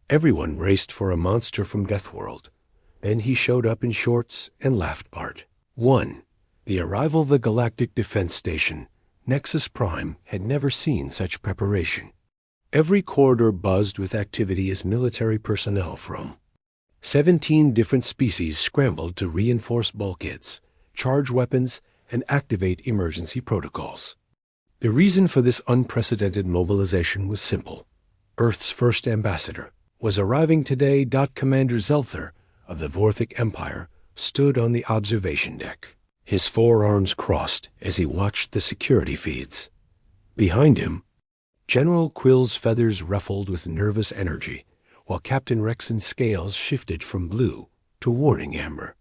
Everyone raced for a monster from Deathworld. Then he showed up in shorts and laughed. Part 1. The arrival of the Galactic Defense Station, Nexus Prime, had never seen such preparation. Every corridor buzzed with activity as military personnel from 17 different species scrambled to reinforce bulkheads, charge weapons, and activate emergency protocols. The reason for this unprecedented mobilization was simple. Earth's first ambassador was arriving today. Commander Zelther of the Vorthic Empire stood on the observation deck, his forearms crossed as he watched the security feeds. Behind him, General Quill's feathers ruffled with nervous energy, while Captain Rexon's scales shifted from blue to warning amber.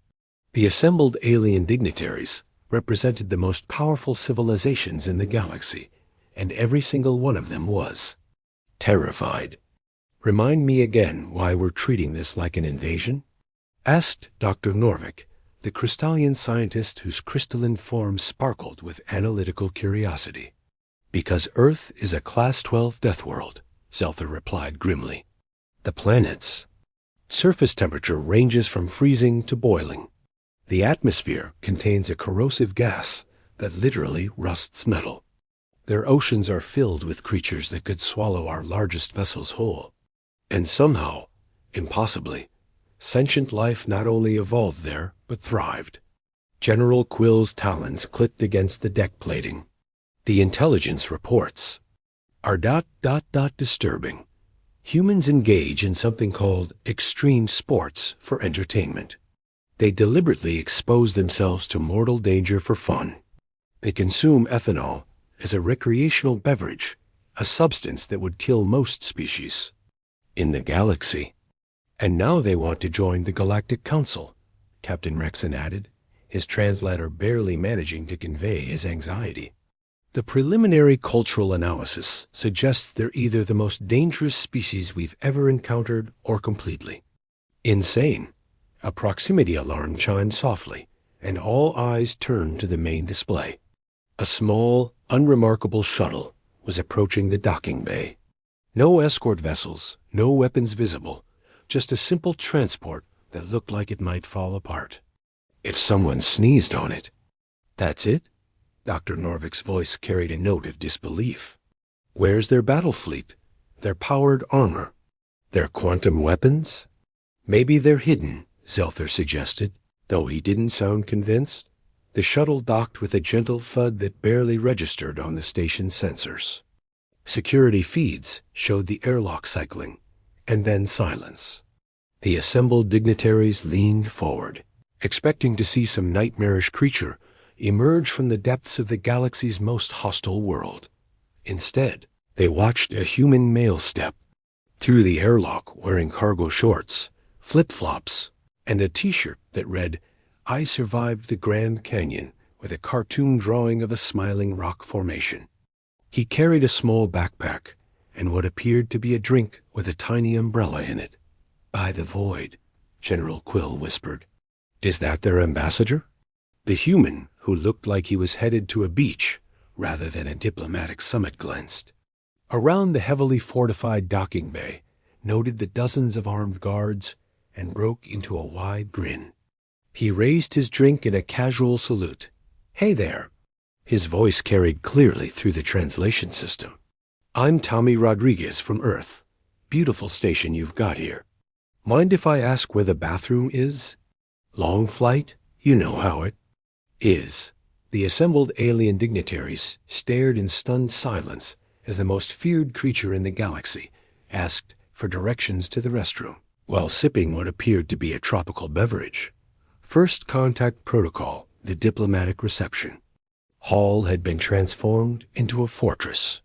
The assembled alien dignitaries represented the most powerful civilizations in the galaxy, and every single one of them was terrified. "Remind me again why we're treating this like an invasion?" asked Dr. Norvik, the crystalline scientist whose crystalline form sparkled with analytical curiosity. "Because Earth is a Class 12 death world," Zelther replied grimly. "The planet's surface temperature ranges from freezing to boiling. The atmosphere contains a corrosive gas that literally rusts metal. Their oceans are filled with creatures that could swallow our largest vessels whole. And somehow, impossibly, sentient life not only evolved there, but thrived." General Quill's talons clicked against the deck plating. "The intelligence reports are disturbing. Humans engage in something called extreme sports for entertainment. They deliberately expose themselves to mortal danger for fun. They consume ethanol as a recreational beverage, a substance that would kill most species in the galaxy. And now they want to join the Galactic Council," Captain Rexon added, his translator barely managing to convey his anxiety. "The preliminary cultural analysis suggests they're either the most dangerous species we've ever encountered or completely insane." A proximity alarm chimed softly, and all eyes turned to the main display. A small, unremarkable shuttle was approaching the docking bay. No escort vessels, no weapons visible, just a simple transport that looked like it might fall apart if someone sneezed on it. "That's it?" Dr. Norvik's voice carried a note of disbelief. "Where's their battle fleet, their powered armor, their quantum weapons?" "Maybe they're hidden," Zelther suggested, though he didn't sound convinced. The shuttle docked with a gentle thud that barely registered on the station's sensors. Security feeds showed the airlock cycling, and then silence. The assembled dignitaries leaned forward, expecting to see some nightmarish creature emerge from the depths of the galaxy's most hostile world. Instead, they watched a human male step through the airlock wearing cargo shorts, flip-flops, and a t-shirt that read, "I survived the Grand Canyon," with a cartoon drawing of a smiling rock formation. He carried a small backpack and what appeared to be a drink with a tiny umbrella in it. "By the void," General Quill whispered. "Is that their ambassador?" The human, who looked like he was headed to a beach rather than a diplomatic summit, glanced around the heavily fortified docking bay, noted the dozens of armed guards, and broke into a wide grin. He raised his drink in a casual salute. "Hey there." His voice carried clearly through the translation system. "I'm Tommy Rodriguez from Earth. Beautiful station you've got here. Mind if I ask where the bathroom is? Long flight? You know how it is." The assembled alien dignitaries stared in stunned silence as the most feared creature in the galaxy asked for directions to the restroom, while sipping what appeared to be a tropical beverage. First contact protocol, the diplomatic reception. Hall had been transformed into a fortress.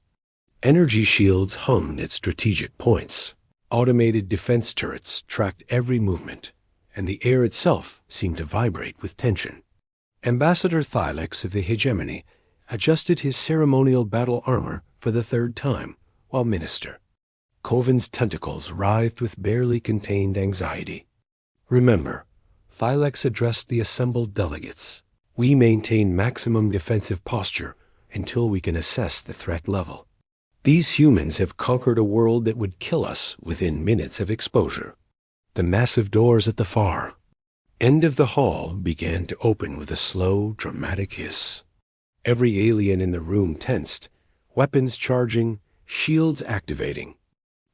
Energy shields hummed at strategic points. Automated defense turrets tracked every movement, and the air itself seemed to vibrate with tension. Ambassador Thylex of the Hegemony adjusted his ceremonial battle armor for the third time, while Minister Coven's tentacles writhed with barely contained anxiety. "Remember," Thylex addressed the assembled delegates, "we maintain maximum defensive posture until we can assess the threat level. These humans have conquered a world that would kill us within minutes of exposure. The massive doors at the far end of the hall began to open with a slow, dramatic hiss. Every alien in the room tensed, weapons charging, shields activating.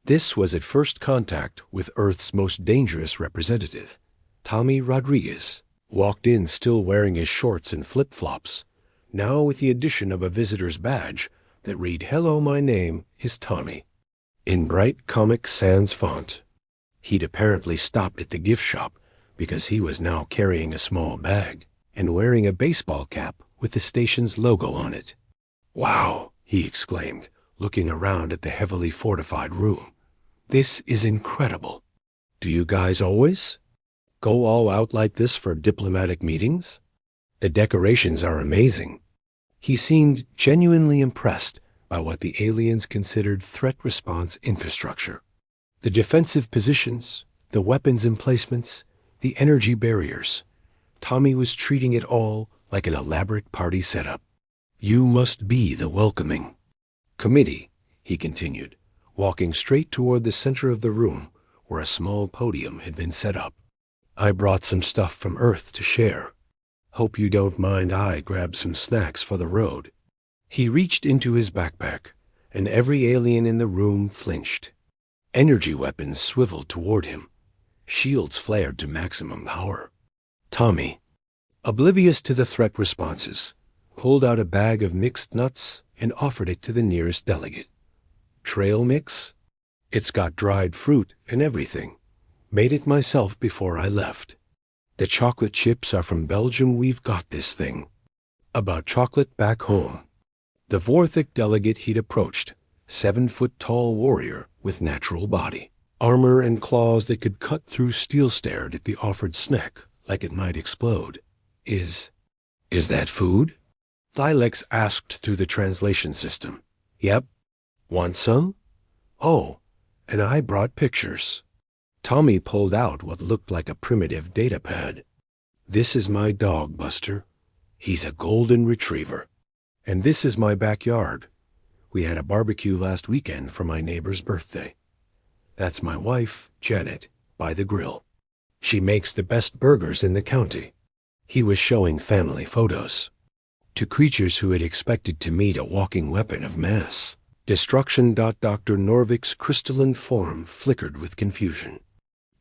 This was at first contact with Earth's most dangerous representative. Tommy Rodriguez walked in still wearing his shorts and flip-flops, now with the addition of a visitor's badge that read, "Hello, my name is Tommy," in bright Comic Sans font. He'd apparently stopped at the gift shop because he was now carrying a small bag and wearing a baseball cap with the station's logo on it. "Wow," he exclaimed, looking around at the heavily fortified room. "This is incredible. Do you guys always go all out like this for diplomatic meetings? The decorations are amazing." He seemed genuinely impressed by what the aliens considered threat response infrastructure. The defensive positions, the weapons emplacements, the energy barriers. Tommy was treating it all like an elaborate party setup. "You must be the welcoming committee," he continued, walking straight toward the center of the room where a small podium had been set up. "I brought some stuff from Earth to share. Hope you don't mind I grab some snacks for the road." He reached into his backpack, and every alien in the room flinched. Energy weapons swiveled toward him. Shields flared to maximum power. Tommy, oblivious to the threat responses, pulled out a bag of mixed nuts and offered it to the nearest delegate. "Trail mix? It's got dried fruit and everything. Made it myself before I left. The chocolate chips are from Belgium. We've got this thing about chocolate back home." The Vorthic delegate he'd approached, 7-foot-tall warrior with natural body, armor and claws that could cut through steel, stared at the offered snack like it might explode. Is that food?" Thylex asked through the translation system. "Yep. Want some?" "Oh, and I brought pictures." Tommy pulled out what looked like a primitive data pad. "This is my dog, Buster. He's a golden retriever. And this is my backyard. We had a barbecue last weekend for my neighbor's birthday. That's my wife, Janet, by the grill. She makes the best burgers in the county." He was showing family photos to creatures who had expected to meet a walking weapon of mass destruction. Dr. Norvik's crystalline form flickered with confusion.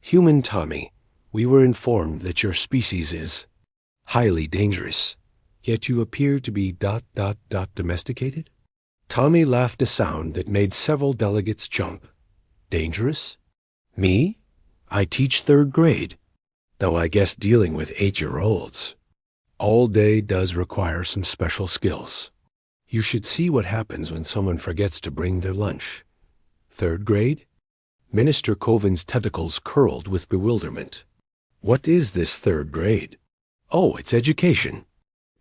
"Human Tommy, we were informed that your species is highly dangerous, yet you appear to be domesticated." Tommy laughed a sound that made several delegates jump. "Dangerous? Me? I teach 3rd grade, though I guess dealing with 8-year-olds all day does require some special skills. You should see what happens when someone forgets to bring their lunch. 3rd grade?" Minister Coven's tentacles curled with bewilderment. "What is this 3rd grade?" "Oh, it's education.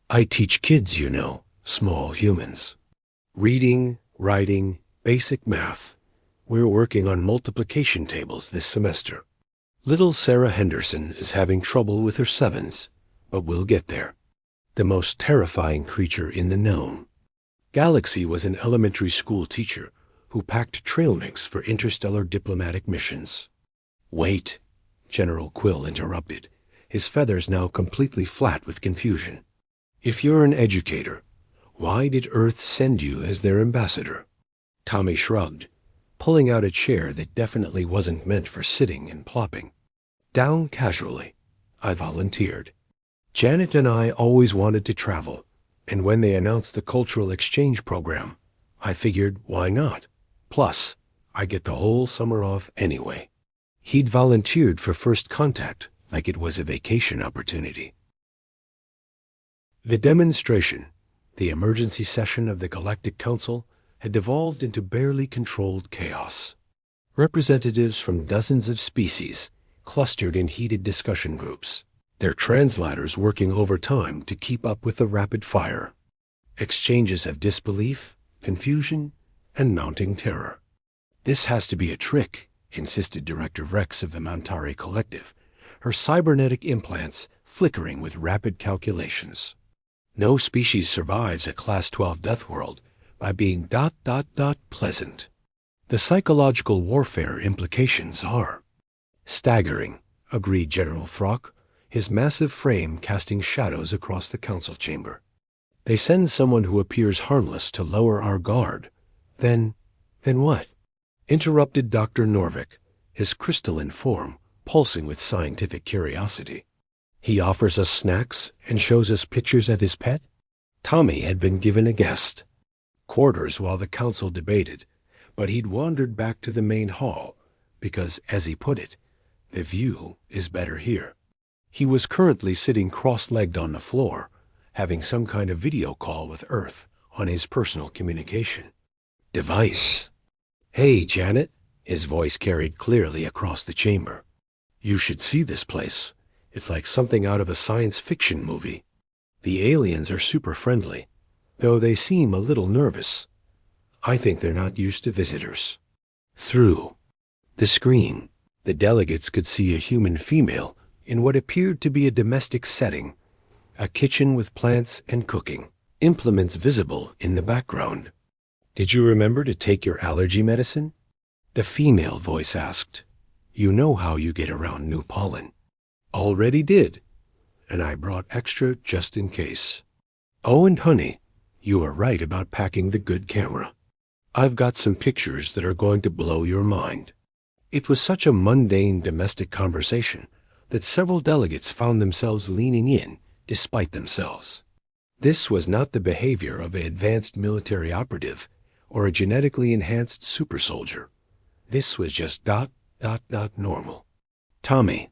I teach kids, you know, small humans. Reading, writing, basic math. We're working on multiplication tables this semester. Little Sarah Henderson is having trouble with her 7s, but we'll get there." The most terrifying creature in the gnome galaxy was an elementary school teacher who packed trail mix for interstellar diplomatic missions. "Wait," General Quill interrupted, his feathers now completely flat with confusion. "If you're an educator, why did Earth send you as their ambassador?" Tommy shrugged, pulling out a chair that definitely wasn't meant for sitting and plopping down casually. "I volunteered. Janet and I always wanted to travel, and when they announced the cultural exchange program, I figured, why not? Plus, I get the whole summer off anyway." He'd volunteered for first contact like it was a vacation opportunity. The demonstration, the emergency session of the Galactic Council, had devolved into barely controlled chaos. Representatives from dozens of species clustered in heated discussion groups, their translators working overtime to keep up with the rapid fire. Exchanges of disbelief, confusion, and mounting terror. "This has to be a trick," insisted Director Rex of the Mantari Collective, her cybernetic implants flickering with rapid calculations. "No species survives a Class 12 Deathworld by being ... pleasant. The psychological warfare implications are staggering, agreed General Throck, his massive frame casting shadows across the council chamber. They send someone who appears harmless to lower our guard. Then what? Interrupted Dr. Norvik, his crystalline form pulsing with scientific curiosity. He offers us snacks and shows us pictures of his pet? Tommy had been given a guest quarters while the council debated, but he'd wandered back to the main hall because, as he put it, the view is better here. He was currently sitting cross-legged on the floor, having some kind of video call with Earth on his personal communication device. "Hey, Janet," his voice carried clearly across the chamber. "You should see this place. It's like something out of a science fiction movie. The aliens are super friendly, though they seem a little nervous. I think they're not used to visitors." Through the screen, the delegates could see a human female in what appeared to be a domestic setting, a kitchen with plants and cooking, implements visible in the background. "Did you remember to take your allergy medicine?" the female voice asked. "You know how you get around new pollen." "Already did, and I brought extra just in case." "Oh, and honey, you are right about packing the good camera. I've got some pictures that are going to blow your mind." It was such a mundane domestic conversation that several delegates found themselves leaning in despite themselves. This was not the behavior of an advanced military operative or a genetically enhanced super soldier. This was just ... normal. "Tommy,"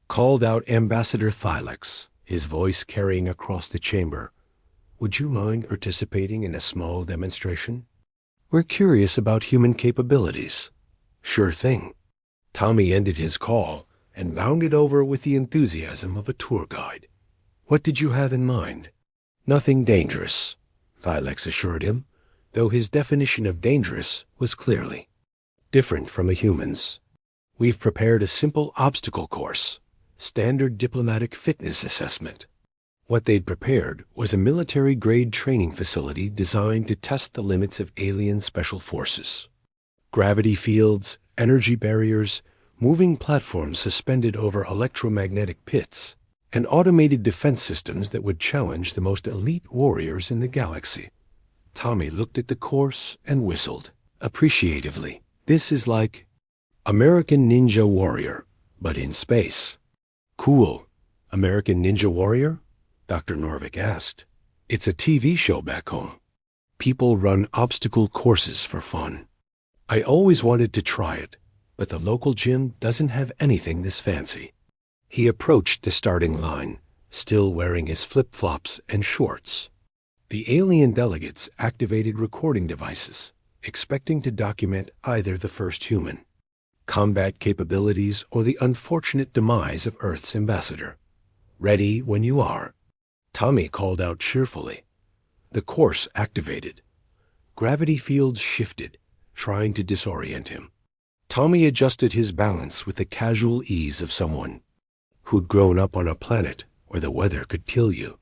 called out Ambassador Thylex, his voice carrying across the chamber, "would you mind participating in a small demonstration? We're curious about human capabilities." "Sure thing." Tommy ended his call and bounded over with the enthusiasm of a tour guide. "What did you have in mind?" "Nothing dangerous," Thylex assured him, though his definition of dangerous was clearly different from a human's. "We've prepared a simple obstacle course, standard diplomatic fitness assessment." What they'd prepared was a military-grade training facility designed to test the limits of alien special forces. Gravity fields, energy barriers, moving platforms suspended over electromagnetic pits, and automated defense systems that would challenge the most elite warriors in the galaxy. Tommy looked at the course and whistled appreciatively. "This is like American Ninja Warrior, but in space." "Cool. American Ninja Warrior?" Dr. Norvik asked. "It's a TV show back home. People run obstacle courses for fun. I always wanted to try it, but the local gym doesn't have anything this fancy." He approached the starting line, still wearing his flip-flops and shorts. The alien delegates activated recording devices, expecting to document either the first human, combat capabilities, or the unfortunate demise of Earth's ambassador. "Ready when you are," Tommy called out cheerfully. The course activated. Gravity fields shifted, trying to disorient him. Tommy adjusted his balance with the casual ease of someone who'd grown up on a planet where the weather could kill you.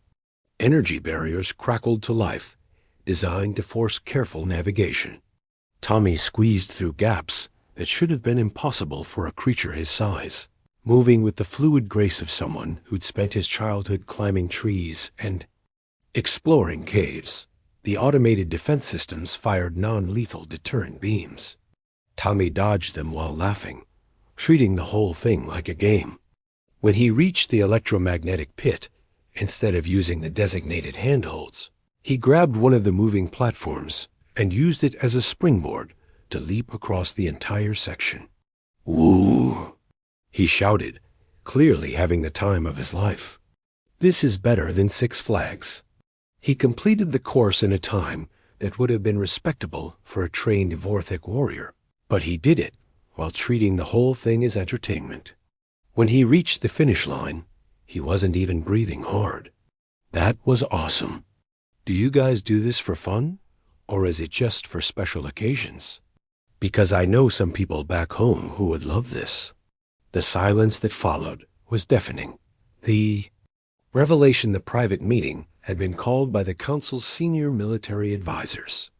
Energy barriers crackled to life, designed to force careful navigation. Tommy squeezed through gaps that should have been impossible for a creature his size, moving with the fluid grace of someone who'd spent his childhood climbing trees and exploring caves. The automated defense systems fired non-lethal deterrent beams. Tommy dodged them while laughing, treating the whole thing like a game. When he reached the electromagnetic pit, instead of using the designated handholds, he grabbed one of the moving platforms and used it as a springboard to leap across the entire section. "Woo!" he shouted, clearly having the time of his life. "This is better than Six Flags." He completed the course in a time that would have been respectable for a trained Vorthic warrior, but he did it while treating the whole thing as entertainment. When he reached the finish line, he wasn't even breathing hard. "That was awesome. Do you guys do this for fun, or is it just for special occasions? Because I know some people back home who would love this." The silence that followed was deafening. The revelation the private meeting had been called by the council's senior military advisors.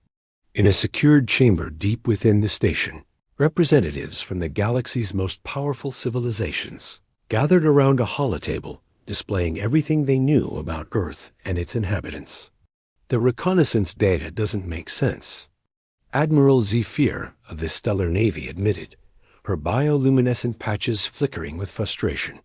In a secured chamber deep within the station, representatives from the galaxy's most powerful civilizations gathered around a holotable, displaying everything they knew about Earth and its inhabitants. The reconnaissance data doesn't make sense. Admiral Zephyr of the Stellar Navy admitted, her bioluminescent patches flickering with frustration.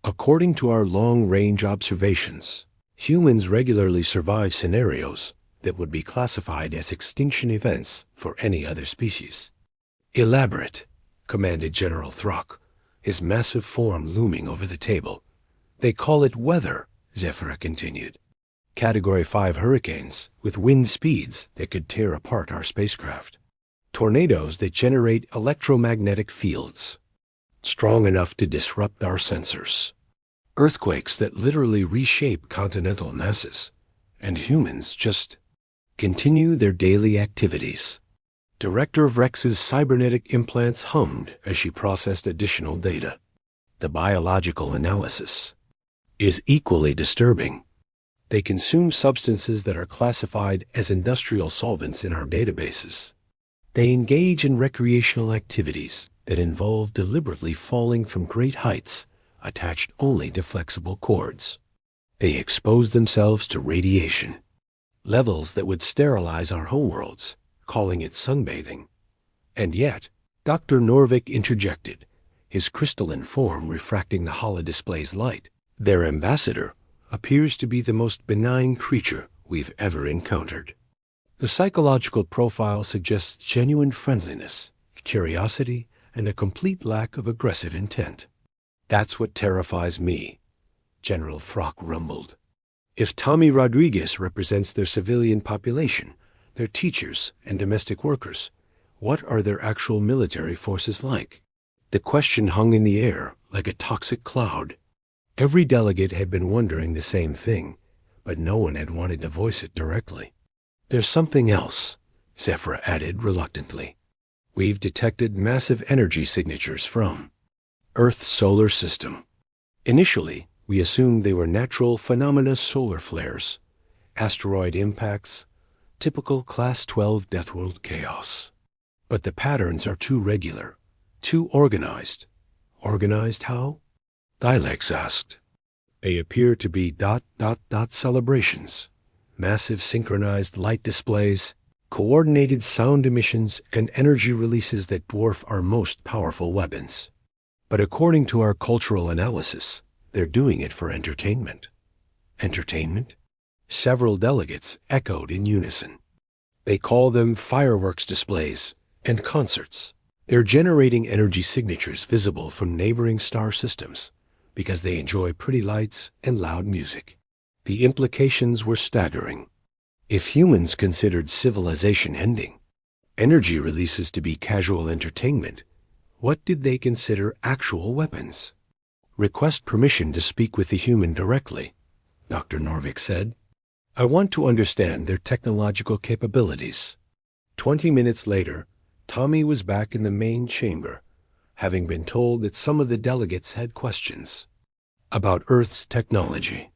According to our long-range observations, humans regularly survive scenarios that would be classified as extinction events for any other species. Elaborate, commanded General Throck, his massive form looming over the table. They call it weather, Zephyr continued. Category 5 hurricanes with wind speeds that could tear apart our spacecraft. Tornadoes that generate electromagnetic fields, strong enough to disrupt our sensors. Earthquakes that literally reshape continental masses. And humans just continue their daily activities. Director of Rex's cybernetic implants hummed as she processed additional data. The biological analysis is equally disturbing. They consume substances that are classified as industrial solvents in our databases. They engage in recreational activities that involve deliberately falling from great heights attached only to flexible cords. They expose themselves to radiation, levels that would sterilize our homeworlds, calling it sunbathing. And yet, Dr. Norvik interjected, his crystalline form refracting the holodisplay's light. Their ambassador appears to be the most benign creature we've ever encountered. The psychological profile suggests genuine friendliness, curiosity, and a complete lack of aggressive intent. That's what terrifies me, General Throck rumbled. If Tommy Rodriguez represents their civilian population, their teachers and domestic workers, what are their actual military forces like? The question hung in the air like a toxic cloud. Every delegate had been wondering the same thing, but no one had wanted to voice it directly. There's something else, Zephyr added reluctantly. We've detected massive energy signatures from Earth's solar system. Initially, we assumed they were natural phenomena solar flares, asteroid impacts, typical Class 12 Deathworld chaos. But the patterns are too regular, too organized. Organized how? Dilex asked. They appear to be ... celebrations, massive synchronized light displays, coordinated sound emissions, and energy releases that dwarf our most powerful weapons. But according to our cultural analysis, they're doing it for entertainment. Entertainment? Several delegates echoed in unison. They call them fireworks displays and concerts. They're generating energy signatures visible from neighboring star systems because they enjoy pretty lights and loud music. The implications were staggering. If humans considered civilization ending, energy releases to be casual entertainment, what did they consider actual weapons? Request permission to speak with the human directly, Dr. Norvik said. I want to understand their technological capabilities. 20 minutes later, Tommy was back in the main chamber, having been told that some of the delegates had questions about Earth's technology.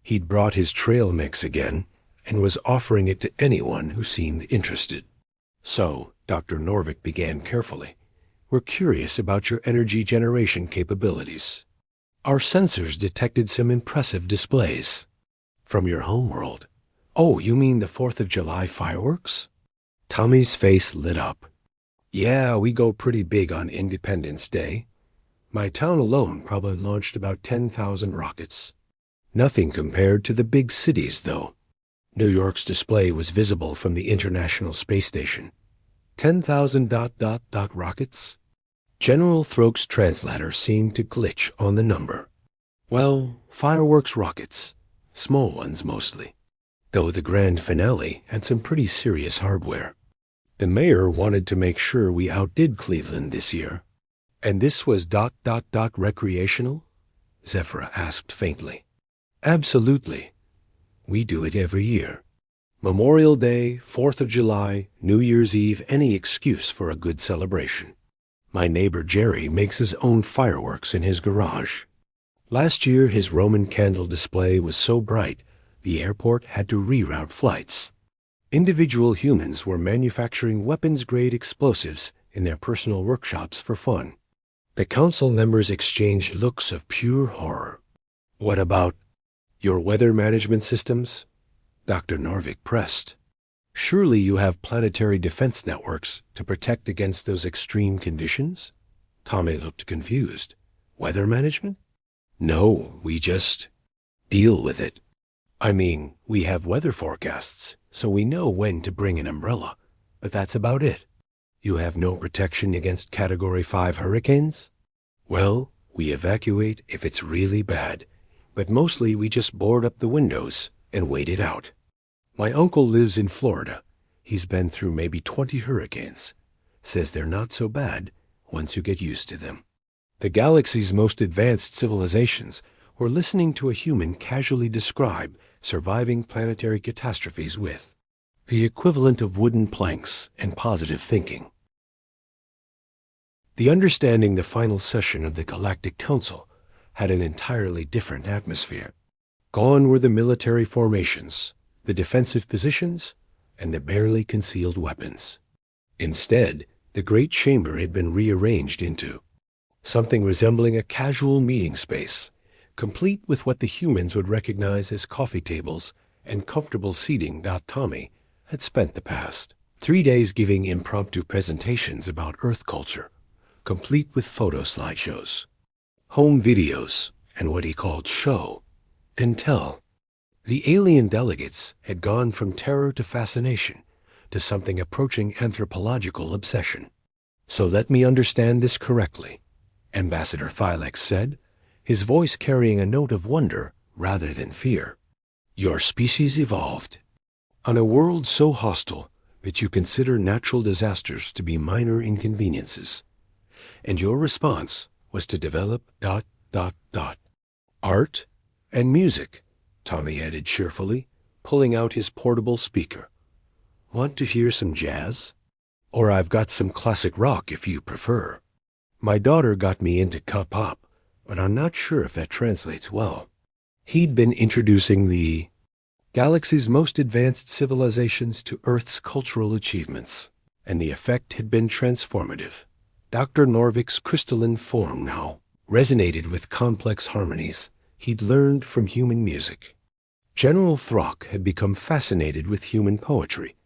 He'd brought his trail mix again and was offering it to anyone who seemed interested. So, Dr. Norvik began carefully. We're curious about your energy generation capabilities. Our sensors detected some impressive displays. From your homeworld. Oh, you mean the 4th of July fireworks? Tommy's face lit up. Yeah, we go pretty big on Independence Day. My town alone probably launched about 10,000 rockets. Nothing compared to the big cities, though. New York's display was visible from the International Space Station. 10,000 ... rockets? General Throke's translator seemed to glitch on the number. Well, fireworks rockets. Small ones mostly. Though the grand finale had some pretty serious hardware. The mayor wanted to make sure we outdid Cleveland this year. And this was ... recreational? Zephyr asked faintly. Absolutely. We do it every year. Memorial Day, 4th of July, New Year's Eve, any excuse for a good celebration. My neighbor Jerry makes his own fireworks in his garage. Last year, his Roman candle display was so bright, the airport had to reroute flights. Individual humans were manufacturing weapons-grade explosives in their personal workshops for fun. The council members exchanged looks of pure horror. "What about your weather management systems?" Dr. Norvik pressed. "Surely you have planetary defense networks to protect against those extreme conditions?" Tommy looked confused. "Weather management?" "No, we just deal with it. I mean, we have weather forecasts, so we know when to bring an umbrella, but that's about it." "You have no protection against Category 5 hurricanes?" "Well, we evacuate if it's really bad, but mostly we just board up the windows and wait it out. My uncle lives in Florida. He's been through maybe 20 hurricanes. Says they're not so bad once you get used to them." The galaxy's most advanced civilizations were listening to a human casually describe surviving planetary catastrophes with the equivalent of wooden planks and positive thinking. The understanding the final session of the Galactic Council had an entirely different atmosphere. Gone were the military formations, the defensive positions, and the barely concealed weapons. Instead, the great chamber had been rearranged into something resembling a casual meeting space, complete with what the humans would recognize as coffee tables and comfortable seating. Tommy had spent the past 3 days giving impromptu presentations about Earth culture, complete with photo slideshows, home videos, and what he called show and tell. The alien delegates had gone from terror to fascination to something approaching anthropological obsession. "So let me understand this correctly," Ambassador Thylex said, his voice carrying a note of wonder rather than fear. "Your species evolved on a world so hostile that you consider natural disasters to be minor inconveniences. And your response was to develop ... art and music," Tommy added cheerfully, pulling out his portable speaker. "Want to hear some jazz? Or I've got some classic rock if you prefer. My daughter got me into K-pop, but I'm not sure if that translates well." He'd been introducing the galaxy's most advanced civilizations to Earth's cultural achievements, and the effect had been transformative. Dr. Norvik's crystalline form now resonated with complex harmonies he'd learned from human music. General Throck had become fascinated with human poetry,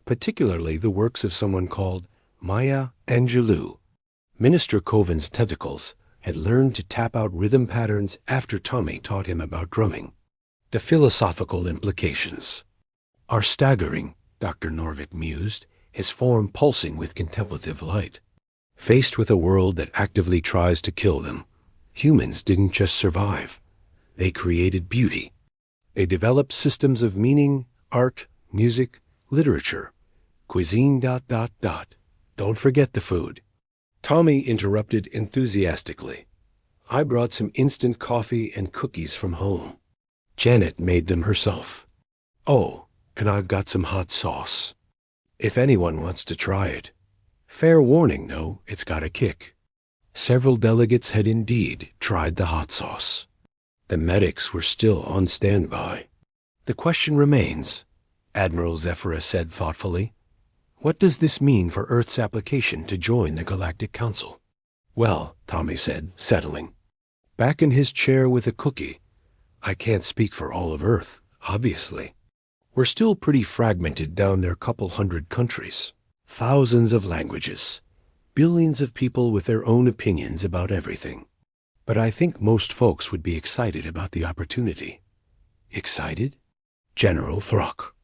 particularly the works of someone called Maya Angelou. Minister Coven's tentacles had learned to tap out rhythm patterns after Tommy taught him about drumming. The philosophical implications are staggering, Dr. Norvik mused, his form pulsing with contemplative light. Faced with a world that actively tries to kill them, humans didn't just survive. They created beauty. They developed systems of meaning, art, music, literature, cuisine... Don't forget the food. Tommy interrupted enthusiastically. "I brought some instant coffee and cookies from home. Janet made them herself. Oh, and I've got some hot sauce, if anyone wants to try it. Fair warning, though, it's got a kick." Several delegates had indeed tried the hot sauce. The medics were still on standby. "The question remains," Admiral Zephyra said thoughtfully. "What does this mean for Earth's application to join the Galactic Council?" "Well," Tommy said, settling back in his chair with a cookie, "I can't speak for all of Earth, obviously. We're still pretty fragmented down there, couple hundred countries, thousands of languages, billions of people with their own opinions about everything. But I think most folks would be excited about the opportunity." "Excited?" General Throck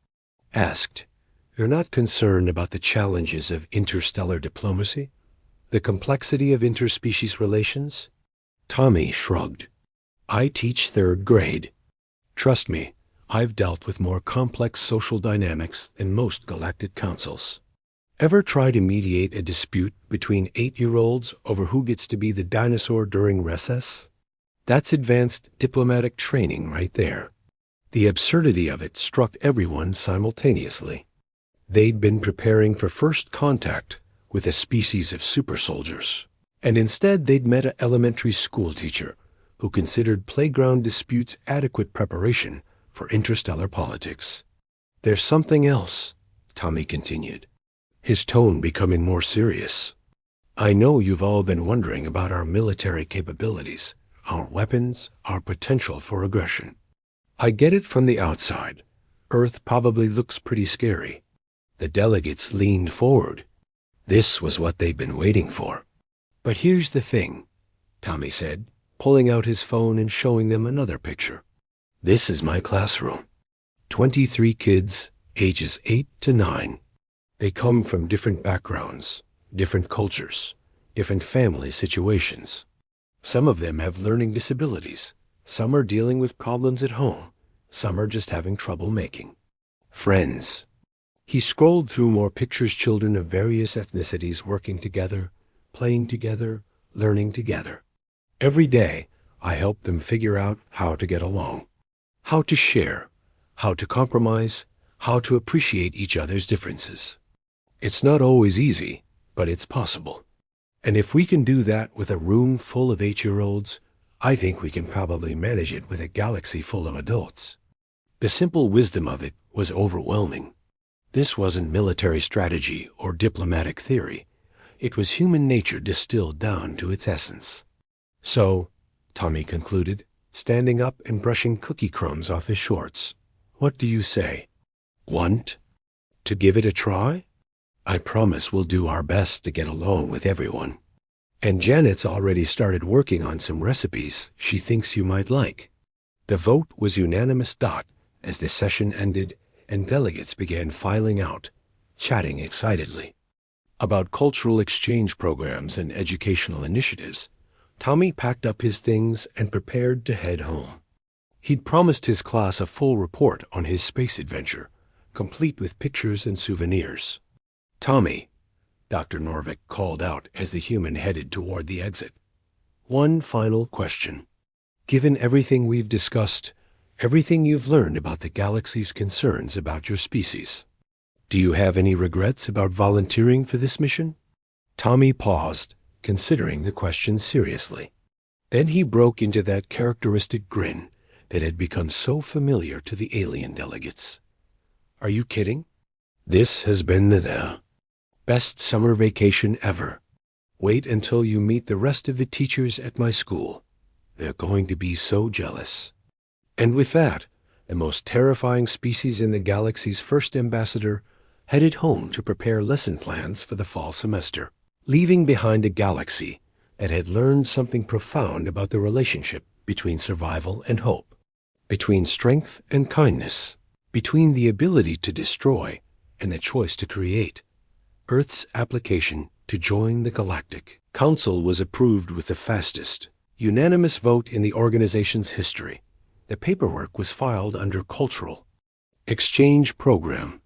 asked. "You're not concerned about the challenges of interstellar diplomacy? The complexity of interspecies relations?" Tommy shrugged. "I teach 3rd grade. Trust me, I've dealt with more complex social dynamics than most galactic councils. Ever try to mediate a dispute between 8-year-olds over who gets to be the dinosaur during recess? That's advanced diplomatic training right there." The absurdity of it struck everyone simultaneously. They'd been preparing for first contact with a species of super soldiers, and instead they'd met an elementary school teacher who considered playground disputes adequate preparation for interstellar politics. "There's something else," Tommy continued, his tone becoming more serious. I know you've all been wondering about our military capabilities, our weapons, our potential for aggression. I get it from the outside. Earth probably looks pretty scary. The delegates leaned forward. This was what they'd been waiting for. But here's the thing, Tommy said, pulling out his phone and showing them another picture. This is my classroom. 23 kids, ages 8 to 9. They come from different backgrounds, different cultures, different family situations. Some of them have learning disabilities. Some are dealing with problems at home. Some are just having trouble making friends. He scrolled through more pictures, children of various ethnicities working together, playing together, learning together. Every day, I help them figure out how to get along, how to share, how to compromise, how to appreciate each other's differences. It's not always easy, but it's possible. And if we can do that with a room full of 8-year-olds, I think we can probably manage it with a galaxy full of adults. The simple wisdom of it was overwhelming. This wasn't military strategy or diplomatic theory. It was human nature distilled down to its essence. So, Tommy concluded, standing up and brushing cookie crumbs off his shorts, what do you say? Want to give it a try? I promise we'll do our best to get along with everyone. And Janet's already started working on some recipes she thinks you might like. The vote was unanimous. As the session ended and delegates began filing out, chatting excitedly about cultural exchange programs and educational initiatives, Tommy packed up his things and prepared to head home. He'd promised his class a full report on his space adventure, complete with pictures and souvenirs. Tommy, Dr. Norvik called out as the human headed toward the exit. One final question. Given everything we've discussed, everything you've learned about the galaxy's concerns about your species, do you have any regrets about volunteering for this mission? Tommy paused, considering the question seriously. Then he broke into that characteristic grin that had become so familiar to the alien delegates. Are you kidding? This has been the best summer vacation ever. Wait until you meet the rest of the teachers at my school. They're going to be so jealous. And with that, the most terrifying species in the galaxy's first ambassador headed home to prepare lesson plans for the fall semester, leaving behind a galaxy that had learned something profound about the relationship between survival and hope, between strength and kindness, between the ability to destroy and the choice to create. Earth's application to join the Galactic Council was approved with the fastest, unanimous vote in the organization's history. The paperwork was filed under Cultural Exchange Program,